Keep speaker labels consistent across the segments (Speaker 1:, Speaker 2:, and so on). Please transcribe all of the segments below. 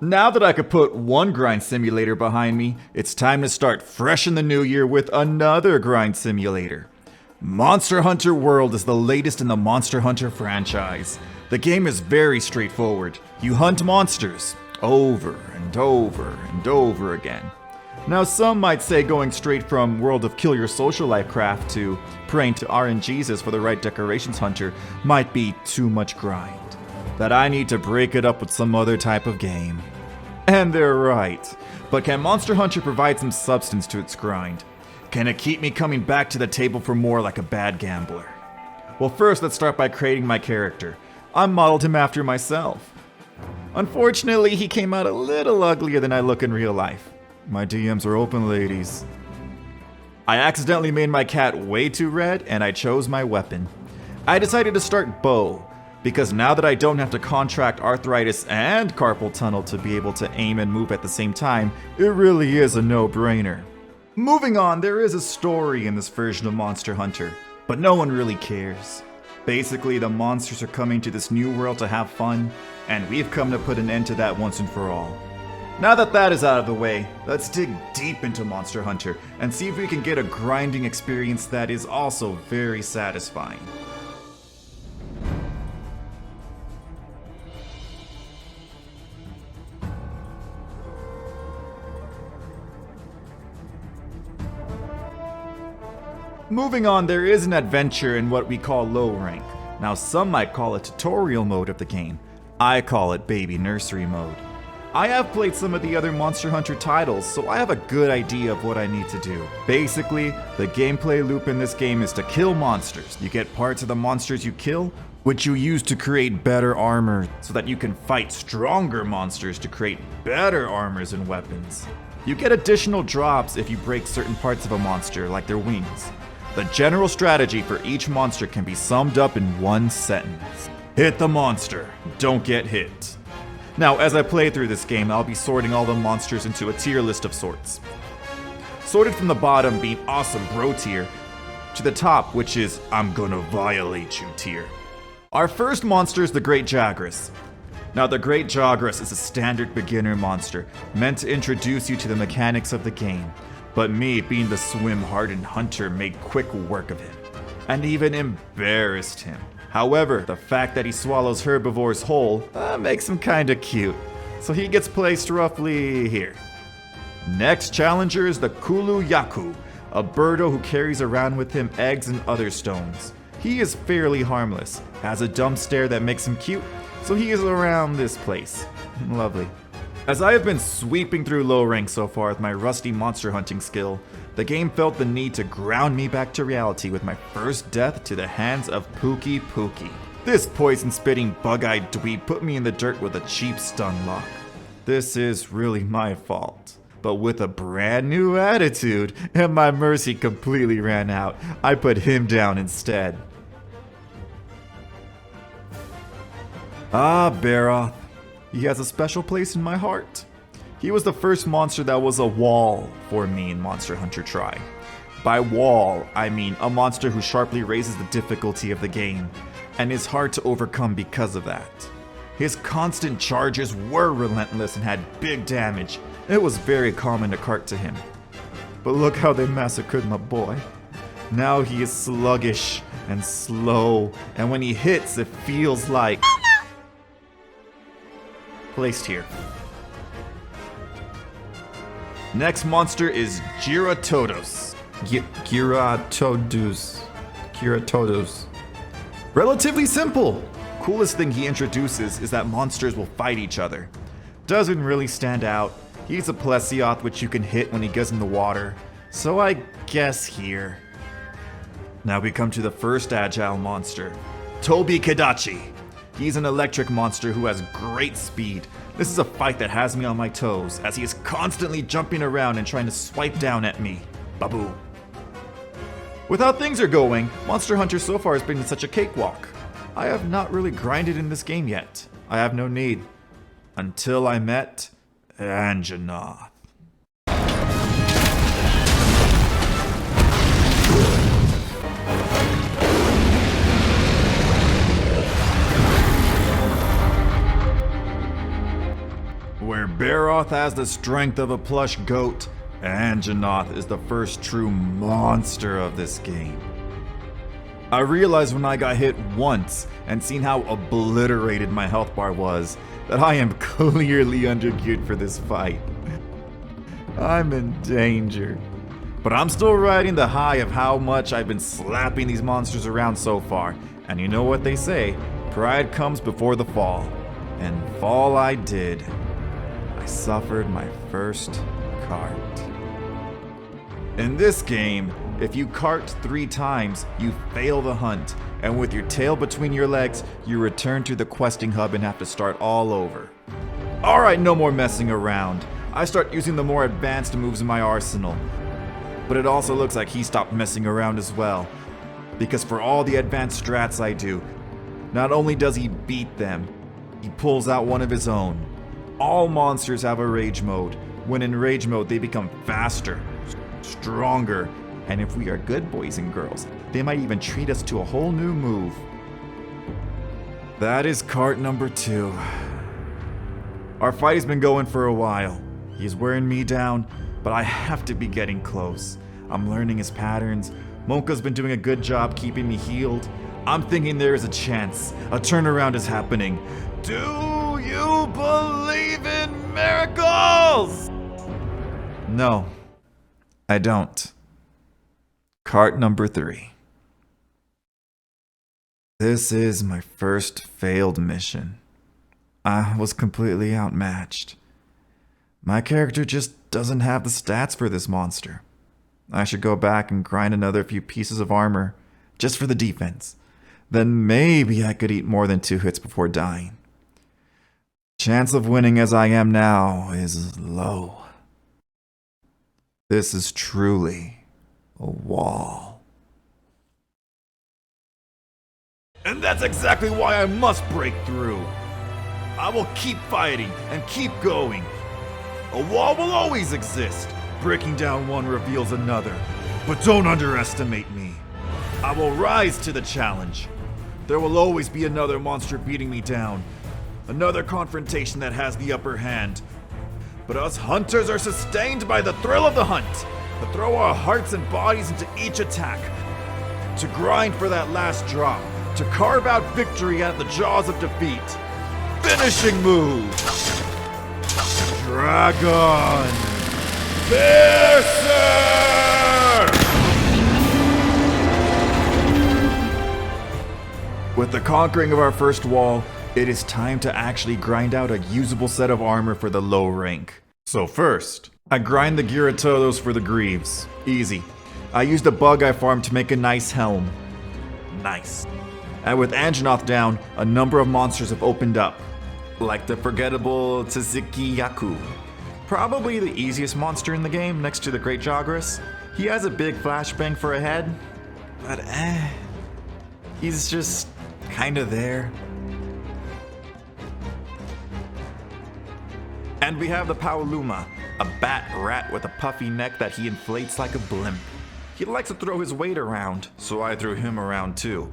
Speaker 1: Now that I could put one grind simulator behind me, it's time to start fresh in the new year with another grind simulator. Monster Hunter World is the latest in the Monster Hunter franchise. The game is very straightforward. You hunt monsters over and over and over again. Now some might say going straight from World of Kill Your Social Life craft to praying to RNGesus for the right decorations hunter might be too much grind. That I need to break it up with some other type of game. And they're right. But can Monster Hunter provide some substance to its grind? Can it keep me coming back to the table for more like a bad gambler? Well, first let's start by creating my character. I modeled him after myself. Unfortunately, he came out a little uglier than I look in real life. My DMs are open, ladies. I accidentally made my cat way too red, and I chose my weapon. I decided to start bow, because now that I don't have to contract arthritis and carpal tunnel to be able to aim and move at the same time, it really is a no-brainer. Moving on, there is a story in this version of Monster Hunter, but no one really cares. Basically, the monsters are coming to this new world to have fun, and we've come to put an end to that once and for all. Now that that is out of the way, let's dig deep into Monster Hunter and see if we can get a grinding experience that is also very satisfying. Moving on, there is an adventure in what we call low rank. Now some might call it tutorial mode of the game. I call it baby nursery mode. I have played some of the other Monster Hunter titles, so I have a good idea of what I need to do. Basically, the gameplay loop in this game is to kill monsters. You get parts of the monsters you kill, which you use to create better armor, so that you can fight stronger monsters to create better armors and weapons. You get additional drops if you break certain parts of a monster, like their wings. The general strategy for each monster can be summed up in one sentence. Hit the monster, don't get hit. Now, as I play through this game, I'll be sorting all the monsters into a tier list of sorts. Sorted from the bottom being awesome bro tier, to the top, which is I'm gonna violate you tier. Our first monster is the Great Jagras. Now, the Great Jagras is a standard beginner monster, meant to introduce you to the mechanics of the game. But me, being the swim-hardened hunter, made quick work of him, and even embarrassed him. However, the fact that he swallows herbivores whole makes him kinda cute, so he gets placed roughly here. Next challenger is the Kulu Yaku, a birdo who carries around with him eggs and other stones. He is fairly harmless, has a dumb stare that makes him cute, so he is around this place. Lovely. As I have been sweeping through low rank so far with my rusty monster hunting skill, the game felt the need to ground me back to reality with my first death to the hands of Pookie Pookie. This poison-spitting bug-eyed dweeb put me in the dirt with a cheap stun lock. This is really my fault. But with a brand new attitude, and my mercy completely ran out, I put him down instead. Ah, Baroth. He has a special place in my heart. He was the first monster that was a wall for me in Monster Hunter Tri. By wall, I mean a monster who sharply raises the difficulty of the game, and is hard to overcome because of that. His constant charges were relentless and had big damage. It was very common to cart to him. But look how they massacred my boy. Now he is sluggish and slow, and when he hits, it feels like... placed here. Next monster is Giratodos. Giratodos. Relatively simple. Coolest thing he introduces is that monsters will fight each other. Doesn't really stand out. He's a Plesioth which you can hit when he goes in the water. So I guess here. Now we come to the first agile monster, Tobi Kadachi. He's an electric monster who has great speed. This is a fight that has me on my toes, as he is constantly jumping around and trying to swipe down at me. Babu. With how things are going, Monster Hunter so far has been such a cakewalk. I have not really grinded in this game yet. I have no need. Until I met Anjanath. Where Baroth has the strength of a plush goat, Anjanath is the first true monster of this game. I realized when I got hit once and seen how obliterated my health bar was that I am clearly undergeared for this fight. I'm in danger. But I'm still riding the high of how much I've been slapping these monsters around so far. And you know what they say, pride comes before the fall. And fall I did. I suffered my first cart. In this game, if you cart 3 times, you fail the hunt, and with your tail between your legs, you return to the questing hub and have to start all over. Alright, no more messing around. I start using the more advanced moves in my arsenal. But it also looks like he stopped messing around as well. Because for all the advanced strats I do, not only does he beat them, he pulls out one of his own. All monsters have a rage mode. When in rage mode, they become faster, stronger, and if we are good boys and girls, they might even treat us to a whole new move. That is cart number 2. Our fight has been going for a while. He's wearing me down, but I have to be getting close. I'm learning his patterns. Monka's been doing a good job keeping me healed. I'm thinking there is a chance. A turnaround is happening. Do you believe in miracles? No, I don't. Cart number 3. This is my first failed mission. I was completely outmatched. My character just doesn't have the stats for this monster. I should go back and grind another few pieces of armor, just for the defense. Then maybe I could eat more than 2 hits before dying. Chance of winning as I am now is low. This is truly a wall. And that's exactly why I must break through. I will keep fighting and keep going. A wall will always exist. Breaking down one reveals another. But don't underestimate me. I will rise to the challenge. There will always be another monster beating me down. Another confrontation that has the upper hand. But us hunters are sustained by the thrill of the hunt. To throw our hearts and bodies into each attack. To grind for that last drop. To carve out victory at the jaws of defeat. Finishing move. Dragon. Fiercer! With the conquering of our first wall, it is time to actually grind out a usable set of armor for the low rank. So first, I grind the Giratodos for the Greaves. Easy. I used a bug I farmed to make a nice helm. Nice. And with Anjanath down, a number of monsters have opened up. Like the forgettable Tsuzuki Yaku. Probably the easiest monster in the game next to the Great Jagras. He has a big flashbang for a head, but he's just kinda there. And we have the Paoluma, a bat rat with a puffy neck that he inflates like a blimp. He likes to throw his weight around, so I threw him around too.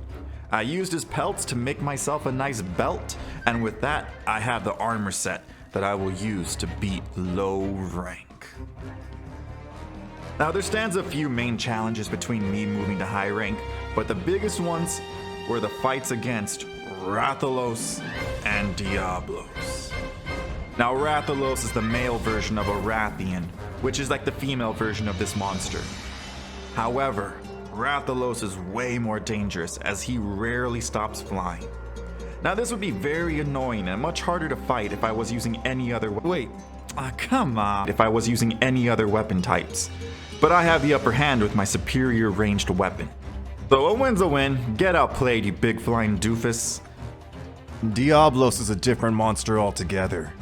Speaker 1: I used his pelts to make myself a nice belt, and with that, I have the armor set that I will use to beat low rank. Now there stands a few main challenges between me moving to high rank, but the biggest ones were the fights against Rathalos and Diablos. Now Rathalos is the male version of a Rathian, which is like the female version of this monster. However, Rathalos is way more dangerous as he rarely stops flying. Now this would be very annoying and much harder to fight if I was using any other come on. If I was using any other weapon types. But I have the upper hand with my superior ranged weapon. So a win's a win. Get outplayed, you big flying doofus. Diablos is a different monster altogether.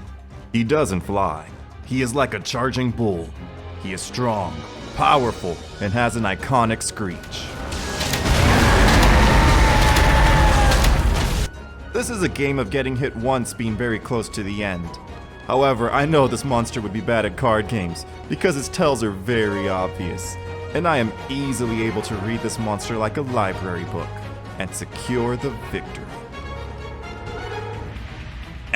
Speaker 1: He doesn't fly. He is like a charging bull. He is strong, powerful, and has an iconic screech. This is a game of getting hit once being very close to the end. However, I know this monster would be bad at card games because its tells are very obvious, and I am easily able to read this monster like a library book and secure the victory.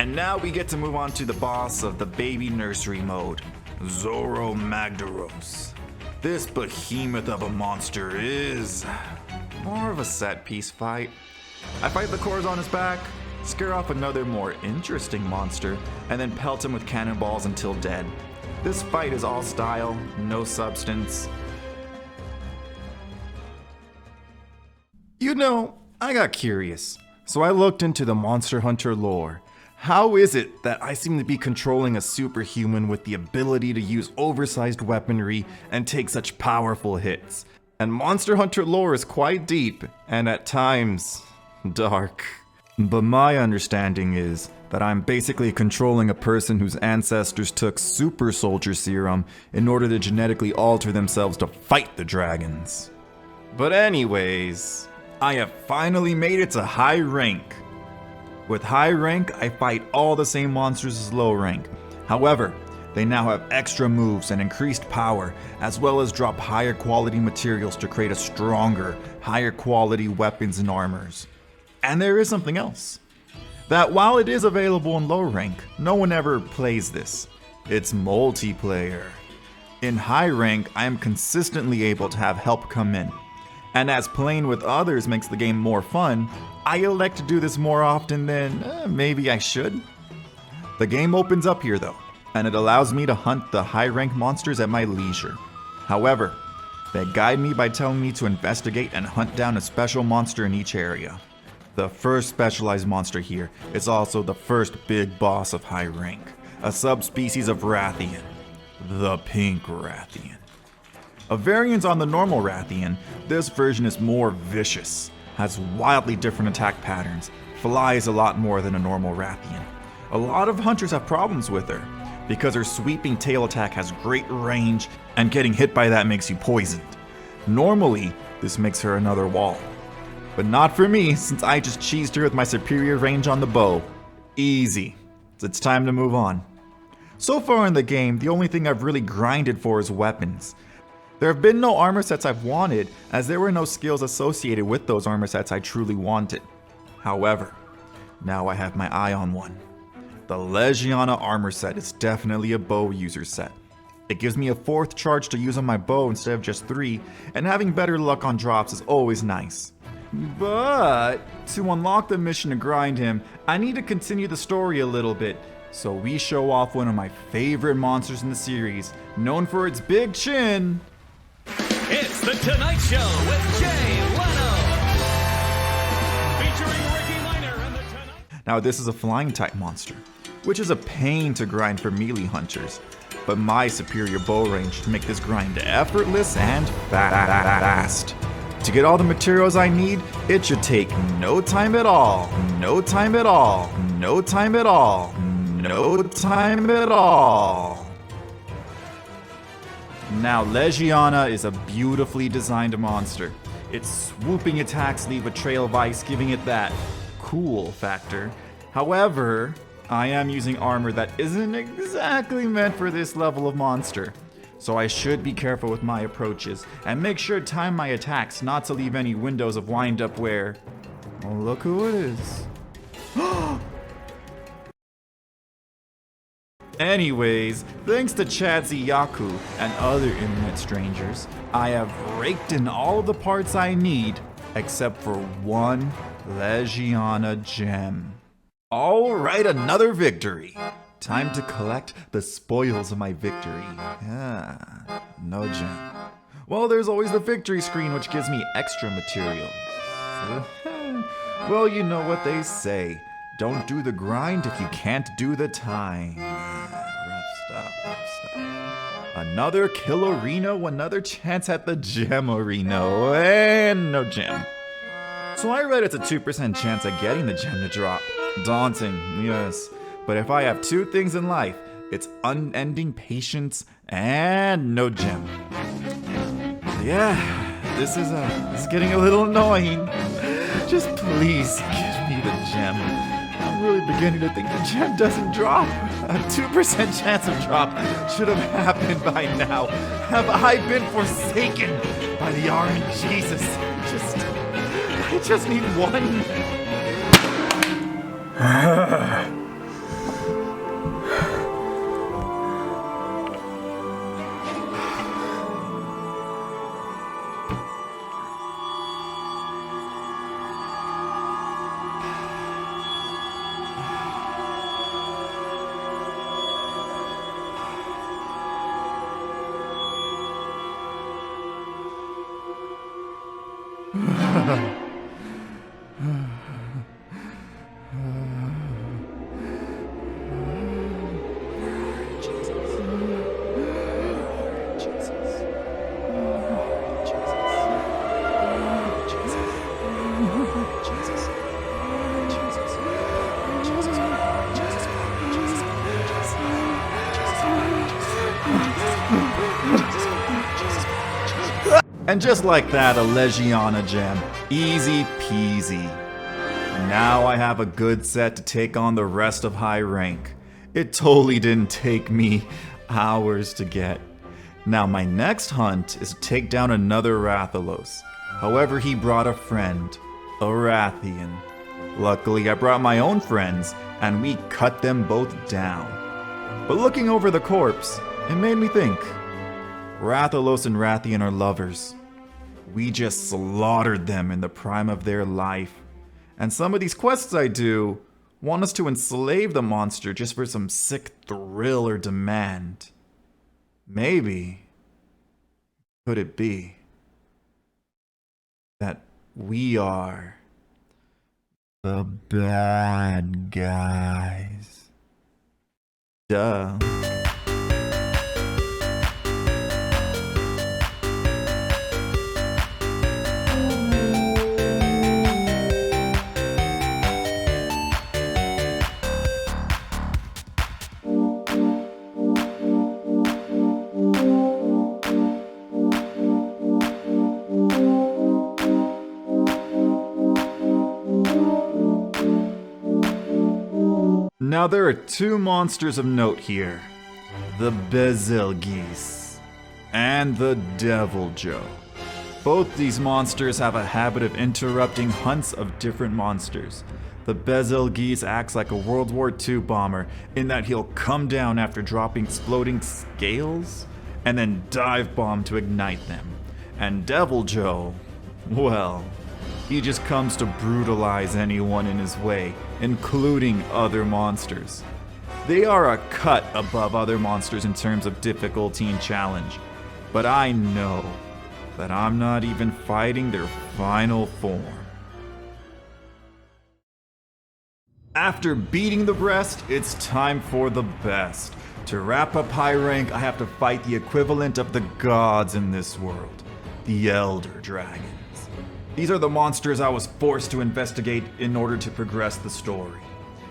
Speaker 1: And now we get to move on to the boss of the baby nursery mode, Zoro Magdaros. This behemoth of a monster is more of a set-piece fight. I fight the cores on his back, scare off another more interesting monster, and then pelt him with cannonballs until dead. This fight is all style, no substance. You know, I got curious, so I looked into the Monster Hunter lore. How is it that I seem to be controlling a superhuman with the ability to use oversized weaponry and take such powerful hits? And Monster Hunter lore is quite deep, and at times, dark. But my understanding is that I'm basically controlling a person whose ancestors took super soldier serum in order to genetically alter themselves to fight the dragons. But anyways, I have finally made it to high rank. With high rank, I fight all the same monsters as low rank. However, they now have extra moves and increased power, as well as drop higher quality materials to create a stronger, higher quality weapons and armors. And there is something else. That while it is available in low rank, no one ever plays this. It's multiplayer. In high rank, I am consistently able to have help come in. And as playing with others makes the game more fun, I elect to do this more often than maybe I should. The game opens up here though, and it allows me to hunt the high rank monsters at my leisure. However, they guide me by telling me to investigate and hunt down a special monster in each area. The first specialized monster here is also the first big boss of high rank, a subspecies of Rathian, the Pink Rathian. A variant on the normal Rathian, this version is more vicious, has wildly different attack patterns, flies a lot more than a normal Rathian. A lot of hunters have problems with her, because her sweeping tail attack has great range, and getting hit by that makes you poisoned. Normally, this makes her another wall. But not for me, since I just cheesed her with my superior range on the bow. Easy. It's time to move on. So far in the game, the only thing I've really grinded for is weapons. There have been no armor sets I've wanted, as there were no skills associated with those armor sets I truly wanted. However, now I have my eye on one. The Legiana armor set is definitely a bow user set. It gives me a 4th charge to use on my bow instead of just 3, and having better luck on drops is always nice. But to unlock the mission to grind him, I need to continue the story a little bit. So we show off one of my favorite monsters in the series, known for its big chin.
Speaker 2: It's The Tonight Show with Jay Leno. Featuring Ricky Minor and the Tonight...
Speaker 1: Now this is a flying type monster, which is a pain to grind for melee hunters. But my superior bow range make this grind effortless and fast. To get all the materials I need, it should take no time at all. No time at all. No time at all. No time at all. Now, Legiana is a beautifully designed monster. Its swooping attacks leave a trail of ice, giving it that cool factor. However, I am using armor that isn't exactly meant for this level of monster. So I should be careful with my approaches, and make sure to time my attacks not to leave any windows of wind-up where... Oh, look who it is. Anyways, thanks to Chadsy Yaku and other internet strangers, I have raked in all the parts I need, except for one Legiana gem. Alright, another victory. Time to collect the spoils of my victory. No gem. Well, there's always the victory screen, which gives me extra materials. Well, you know what they say. Don't do the grind if you can't do the time. Rough stuff. Another Killerino, another chance at the Gemarino, and no gem. So I read it's a 2% chance of getting the gem to drop. Daunting, yes. But if I have 2 things in life, it's unending patience and no gem. Yeah, this is getting a little annoying. Just please give me the gem. I'm really beginning to think the gem doesn't drop. A 2% chance of drop should have happened by now. Have I been forsaken by the army? Jesus, I just need one. And just like that, a Legiana gem. Easy peasy. Now I have a good set to take on the rest of high rank. It totally didn't take me hours to get. Now my next hunt is to take down another Rathalos. However, he brought a friend, a Rathian. Luckily, I brought my own friends, and we cut them both down. But looking over the corpse, it made me think. Rathalos and Rathian are lovers. We just slaughtered them in the prime of their life. And some of these quests I do want us to enslave the monster just for some sick thrill or demand. Maybe, could it be that we are the bad guys? Duh. Now there are two monsters of note here. The Bezelgeuse and the Devil Joe. Both these monsters have a habit of interrupting hunts of different monsters. The Bezelgeuse acts like a World War II bomber in that he'll come down after dropping exploding scales and then dive bomb to ignite them. And Devil Joe, well, he just comes to brutalize anyone in his way, including other monsters. They are a cut above other monsters in terms of difficulty and challenge, but I know that I'm not even fighting their final form. After beating the rest, it's time for the best. To wrap up high rank, I have to fight the equivalent of the gods in this world, the Elder Dragons. These are the monsters I was forced to investigate in order to progress the story.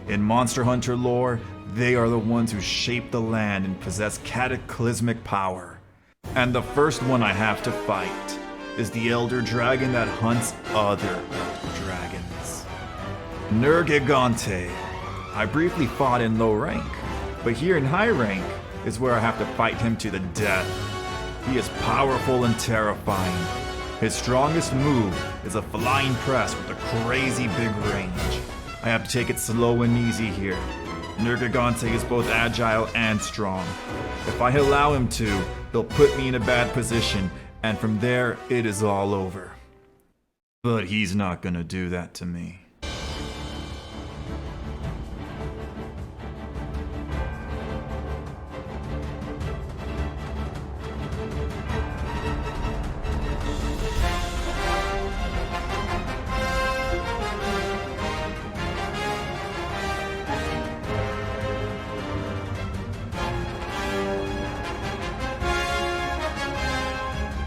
Speaker 1: In Monster Hunter lore, they are the ones who shape the land and possess cataclysmic power. And the first one I have to fight is the Elder Dragon that hunts other Elder Dragons. Nergigante. I briefly fought in low rank, but here in high rank is where I have to fight him to the death. He is powerful and terrifying. His strongest move is a flying press with a crazy big range. I have to take it slow and easy here. Nergigante is both agile and strong. If I allow him to, he'll put me in a bad position, and from there, it is all over. But he's not gonna do that to me.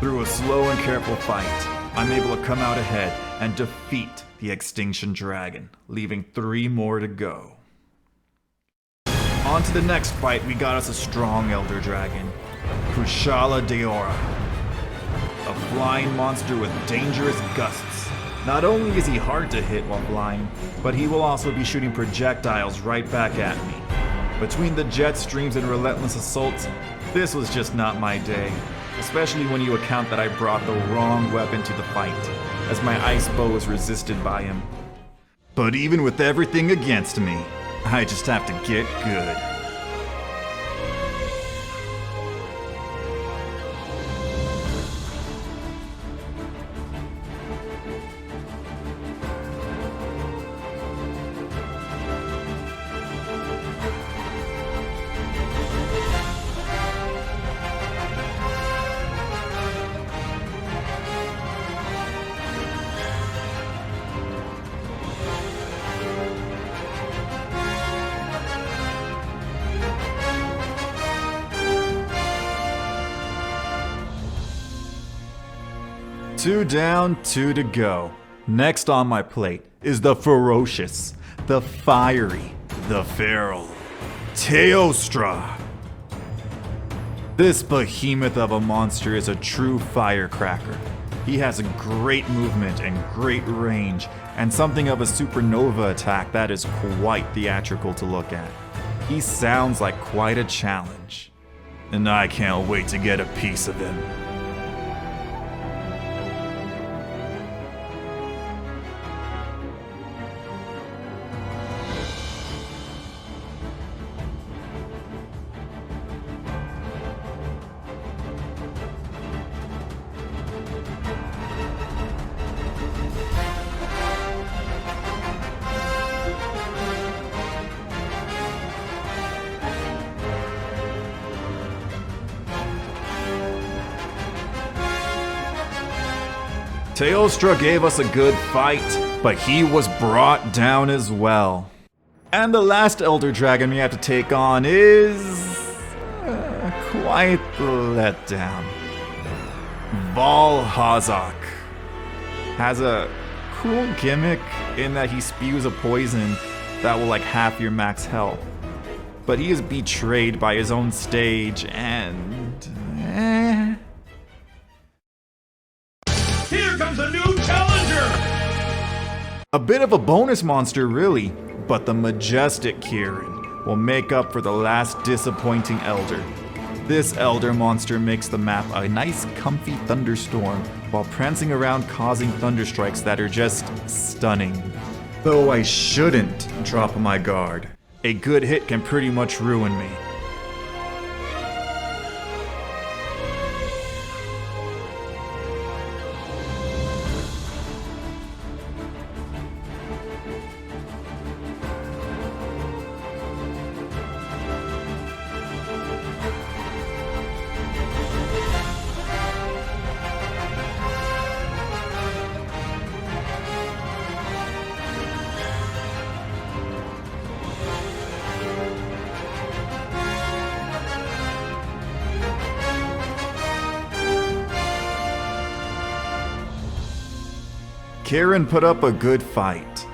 Speaker 1: Through a slow and careful fight, I'm able to come out ahead and defeat the Extinction Dragon, leaving 3 more to go. On to the next fight, we got us a strong Elder Dragon, Kushala Daora. A flying monster with dangerous gusts. Not only is he hard to hit while flying, but he will also be shooting projectiles right back at me. Between the jet streams and relentless assaults, this was just not my day. Especially when you account that I brought the wrong weapon to the fight, as my ice bow was resisted by him. But even with everything against me, I just have to get good. 2 down, 2 to go. Next on my plate is the ferocious, the fiery, the feral Teostra. This behemoth of a monster is a true firecracker. He has a great movement and great range, and something of a supernova attack that is quite theatrical to look at. He sounds like quite a challenge, and I can't wait to get a piece of him. Teostra gave us a good fight, but he was brought down as well. And the last Elder Dragon we have to take on is quite the letdown. Valhazak has a cool gimmick in that he spews a poison that will like half your max health. But he is betrayed by his own stage and
Speaker 2: Here comes a new challenger!
Speaker 1: a bit of a bonus monster, really, but the majestic Kieran will make up for the last disappointing Elder. This Elder monster makes the map a nice comfy thunderstorm while prancing around causing thunderstrikes that are just stunning. Though I shouldn't drop my guard. A good hit can pretty much ruin me. Kieran put up a good fight,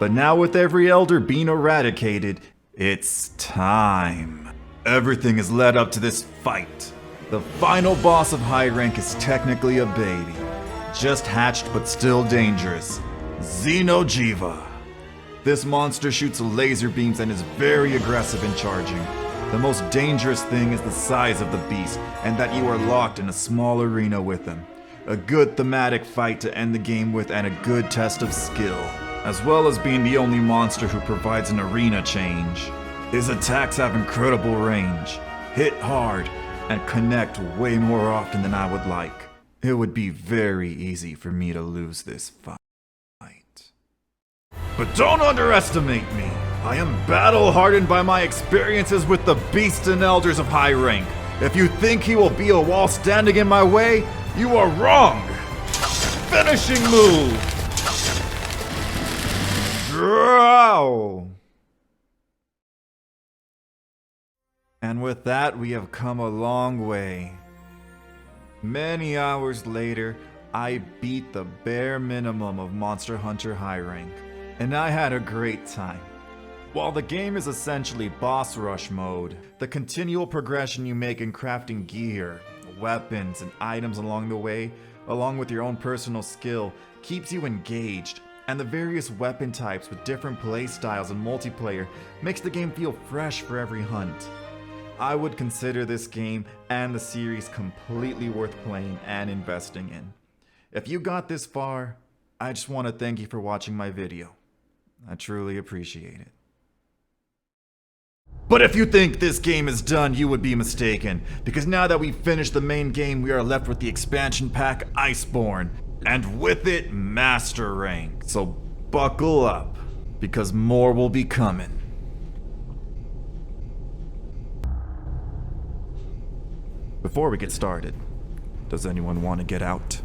Speaker 1: but now with every Elder being eradicated, it's time. Everything is led up to this fight. The final boss of high rank is technically a baby, just hatched but still dangerous, Xenojiva. This monster shoots laser beams and is very aggressive in charging. The most dangerous thing is the size of the beast and that you are locked in a small arena with him. A good thematic fight to end the game with and a good test of skill, as well as being the only monster who provides an arena change. His attacks have incredible range, hit hard, and connect way more often than I would like. It would be very easy for me to lose this fight. But don't underestimate me! I am battle-hardened by my experiences with the beasts and elders of high rank. If you think he will be a wall standing in my way, you are wrong! Finishing move! Drow! And with that, we have come a long way. Many hours later, I beat the bare minimum of Monster Hunter High Rank, and I had a great time. While the game is essentially boss rush mode, the continual progression you make in crafting gear, weapons, and items along the way, along with your own personal skill, keeps you engaged, and the various weapon types with different playstyles and multiplayer makes the game feel fresh for every hunt. I would consider this game and the series completely worth playing and investing in. If you got this far, I just want to thank you for watching my video. I truly appreciate it. But if you think this game is done, you would be mistaken, because now that we've finished the main game, we are left with the expansion pack Iceborne, and with it, Master Rank. So buckle up, because more will be coming. Before we get started, does anyone want to get out?